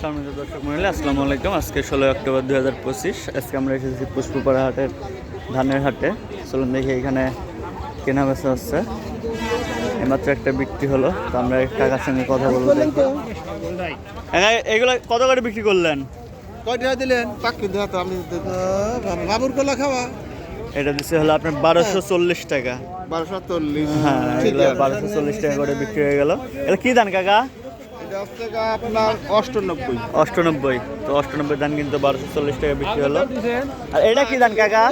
সম্মানিত দর্শক মণ্ডলী, আসসালামু আলাইকুম। আজকে 16 অক্টোবর 2025। আজকে আমরা এসেছি পুষ্পপাড়া হাটের ধানের হাটে। চলুন দেখি এখানে কেনা বেচা হচ্ছে। এইমাত্র একটা বিক্রি হলো, তো আমরা কাকার সঙ্গে কথা বলবো। এগুলো কত করে বিক্রি করলেন? কয়টা দিলেন? পাক্কি দেওয়া তো আমি বাবুর কলা খাওয়া। এটা দিচ্ছে হলো আপনার 1240 টাকা। 1240। হ্যাঁ, এগুলো 1240 টাকা করে বিক্রি হয়ে গেল। এটা কি ধান কাকা? এটা হচ্ছে আপনার 98। 98। তো 98 ধান কিন্তু 1240 টাকা বিক্রি হলো। আর এটা কি ধান কাকা?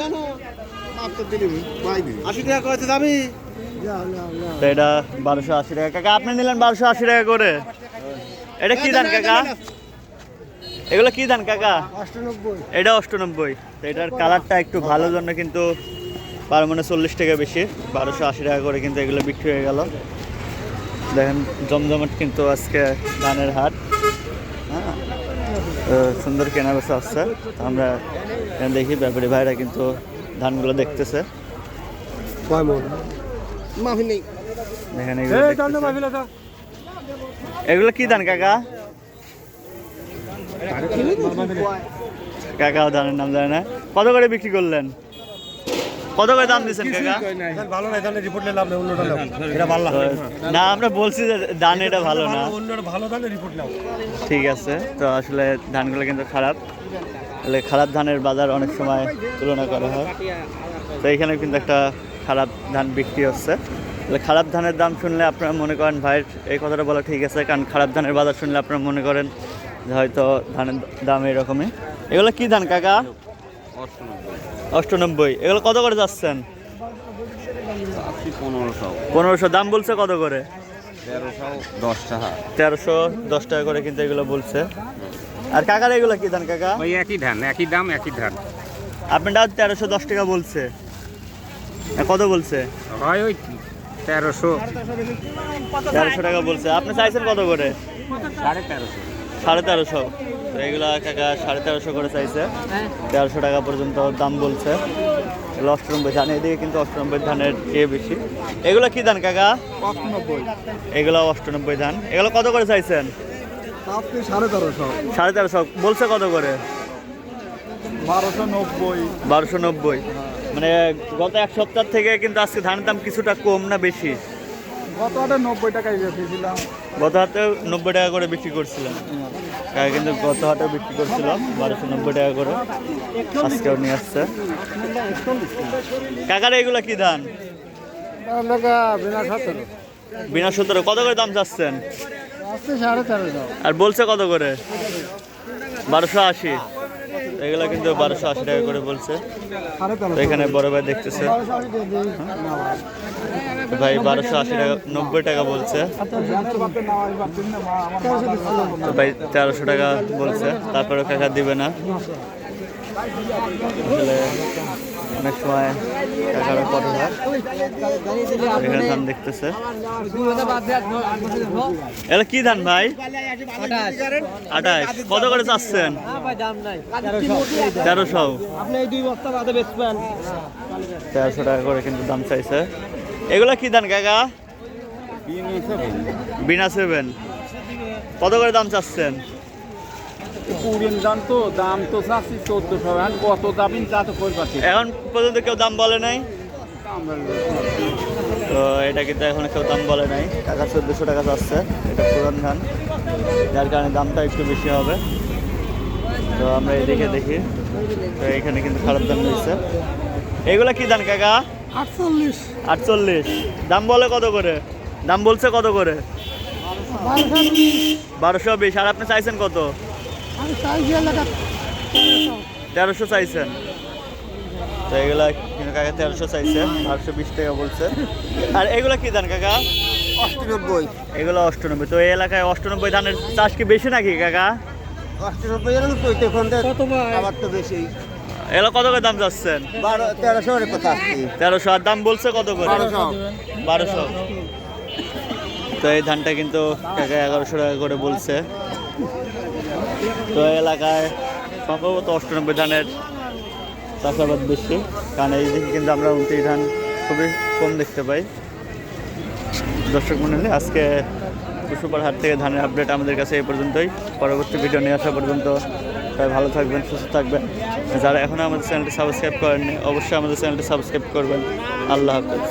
80 টাকা কয়েছে দামি। তো এটা 1280 টাকা। কাকা আপনি নিলেন 1280 টাকা করে। এটা কি ধান কাকা? এগুলো কি ধান কাকা? 98। এটা 98। তো এটার কালারটা একটু ভালো জন্য কিন্তু 40 টাকা বেশি, 1280 টাকা করে কিন্তু এগুলো বিক্রি হয়ে গেল। দেখেন জমজমাট কিন্তু আজকে ধানের হাট। হ্যাঁ, সুন্দর কেনা বেচা হচ্ছে। আমরা দেখি ব্যাপারী ভাইরা কিন্তু ধানগুলো দেখতেছে। দেখেন এগুলো কি ধান কাকা? কাকাও ধানের নাম জানে না। কত করে বিক্রি করলেন? কত করে দাম দিচ্ছেন কাকা? ভালো না, তাহলে রিপোর্ট নিলাম না, অন্যটা নাও। এটা ভালো না, আমরা বলছি যে ধান এটা ভালো না। অন্যটা ভালো ধানের রিপোর্ট নাও। ঠিক আছে, তো আসলে ধানগুলো কিন্তু খারাপ। তাহলে খারাপ ধানের বাজার অনেক সময় তুলনা করা হয়। তো এইখানে কিন্তু একটা খারাপ ধান বিক্রি হচ্ছে। তাহলে খারাপ ধানের দাম শুনলে আপনারা মনে করেন ভাইয়ের এই কথাটা বলা ঠিক আছে, কারণ খারাপ ধানের বাজার শুনলে আপনারা মনে করেন যে হয়তো ধানের দাম এরকমই। এগুলো কি ধান কাকা? 98। এগুলো কত করে যাচ্ছেন? 1500। দাম বলছে কত করে? 1310 টাকা। 1310 টাকা করে কিন্তু এগুলো বলছে। আর কাকার এগুলো কি ধান কাকা? ওই একই ধান, একই দাম, একই ধান। আপনারা 1310 টাকা বলছে, কত বলছে? হয় ওই 1300 টাকা বলছে। আপনি চাইছেন কত করে? 1350। 1350। তো এগুলা কাকা 1350 করে চাইছে। 1300 টাকা পর্যন্ত দাম বলছে। 98 ধান, এদিকে কিন্তু 98 ধানের চেয়ে বেশি। এগুলো কি ধান কাকা? 98। এগুলো 98 ধান। এগুলো কত করে চাইছেন? আপনি 1350। 1350 বলছে কত করে? 1290। 1290। মানে গত এক সপ্তাহ থেকে কিন্তু আজকে ধানের দাম কিছুটা কম না বেশি? গত হাটে 90 টাকায় বেচেছিলাম। গত হাটে 90 টাকা করে বিক্রি করছিলাম। কিন্তু গত হাটে বিক্রি করছিলাম 1290 টাকা করে। আজকেও নিয়ে আসছে। কাকার এগুলো কি ধান? বিনা 17। কত করে দাম চাচ্ছেন? 1350। আর বলছে কত করে? 1280। এগুলো কিন্তু 1280 টাকা করে বলছে। তো এখানে বড় ভাই দেখতেছে ভাই 1280 টাকা, 90 টাকা বলছে। তো ভাই 1300 টাকা বলছে, তারপরে কাকা দিবে না। আসলে অনেক সময় কাকারও কত হয়। এখানে ধান দেখতেছে। এটা কি ধান ভাই? 28। কত করে চাচ্ছেন? 1300। 1300 টাকা করে কিন্তু দাম চাইছে। এগুলা কি ধান কাকা? বিনা 7। কত করে দাম চাচ্ছেন? দাম তো চাচ্ছি 1400। কত দাবি তা তো করবাছি। এখন পর্যন্ত কেউ দাম বলে নাই। তো এটা কিন্তু এখন কেউ দাম বলে নাই। টাকা 1400 টাকা চাচ্ছে। এটা পুরান ধান, যার কারণে দামটা একটু বেশি হবে। তো আমরা এদিকে দেখি। তো এখানে কিন্তু খারাপ দাম রয়েছে। এগুলা কি ধান কাকা? 48। 48। দাম বলে কত করে? দাম বলছে কত করে? 1220। আর আপনি চাইছেন কত? আমি চাইছি 1300 চাইছেন। তো এগুলা কিন্তু কাকা 1300 চাইছে, 820 টাকা বলছে। আর এগুলা কি ধান কাকা? 98। এগুলো 98। তো এই এলাকায় 98 ধানের চাষ কি বেশি নাকি কাকা? 98 এর তো এখন কত ভাই? আবার তো বেশি। এগুলো কত করে দাম চাচ্ছেন? 1300 এর কথা আসছে। 1300। আর দাম বলছে কত করে? 1200। তো এই ধানটা কিন্তু কাকা 1100 টাকা করে বলছে। তো এই এলাকায় সম্ভবত 98 ধানের চাষাবাদ বেশি, কারণ এই দিকে কিন্তু আমরা 29 ধান খুবই কম দেখতে পাই। দর্শক মণ্ডলী, আজকে কুসুপার হাট থেকে ধানের আপডেট আমাদের কাছে এই পর্যন্তই। পরবর্তী ভিডিও নিয়ে আসা পর্যন্ত সবাই ভালো থাকবেন, সুস্থ থাকবেন। যারা এখনও আমাদের চ্যানেলটি সাবস্ক্রাইব করেননি অবশ্যই আমাদের চ্যানেলটি সাবস্ক্রাইব করবেন। আল্লাহ হাফেজ।